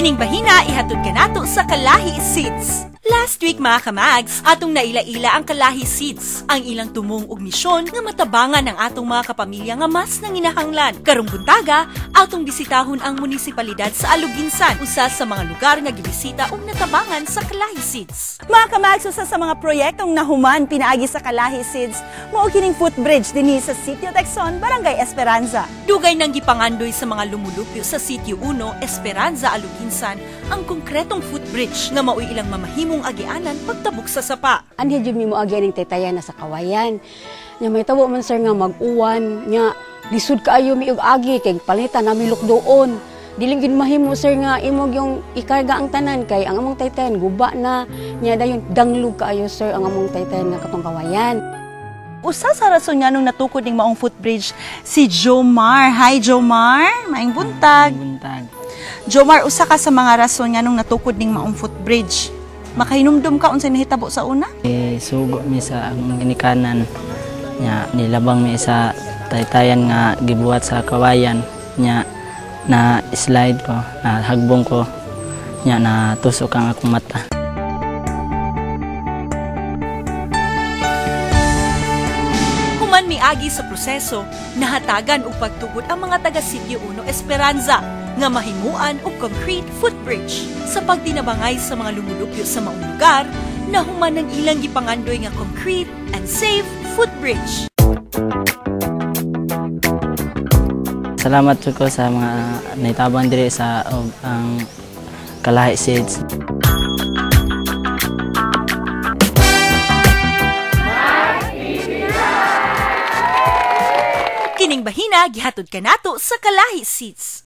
Kining bahina ihatod kanato sa Kalahi Seeds. Last week mga kamags, atong naila-ila ang Kalahi Seeds, ang ilang tumong ug misyon nga matabangan ang atong mga kapamilya nga mas nanginahanglan. Karong buntaga, atong bisitahon ang munisipalidad sa Aluginsan, usa sa mga lugar nga gibisita ug natabangan sa Kalahi Seeds. Mga kamags, usa sa mga proyektong nahuman pinaagi sa Kalahi Seeds, mao kining footbridge dinhi sa Sitio Texon, Barangay Esperanza. Dugay nang gipangandoy sa mga lumulupyo sa Sitio 1, Esperanza, Aluginsan, ang konkretong footbridge nga mao'y ilang mamahimong agianan pagtabok sa sapa. Anhi jud mi mo agian ning taytayan na sa kawayan. Nya may tawo man sir nga mag-uwan, nya lisod kaayo mi og agi kay palitan na milok doon. Dili gid mahimo sir nga imong yung ikarga ang tanan kay ang among taytayan guba na, nya dayon danglog kaayo sir ang among taytayan nga katong kawayan. Usa sa rason nga nung natukod ning maong footbridge si Jomar. Hi Jomar, maayong buntag. Buntag. Jomar, usa ka sa mga rason nga nung natukod ning maong footbridge. Makahinumdum ka unsay nahitabo sa una? Sugo mi sa akong ginikanan. Nya nilabang mi sa taytayan nga gibuhat sa kawayan. Nya na slide ko, na hagbong ko. Nya na tusok ang akong mata. Human miagi sa proseso, nahatagan og pagtugod ang mga taga Sitio 1 Esperanza nga mahimuan og concrete footbridge. Sa pagtinabangay sa mga lumulupyo sa maong lugar, nahuman ng ilang gipangandoy nga concrete and safe footbridge. Salamat jud ko sa mga naitabang diri sa ang Kalahi Seeds. Kining bahina gihatod kanato sa Kalahi Seeds.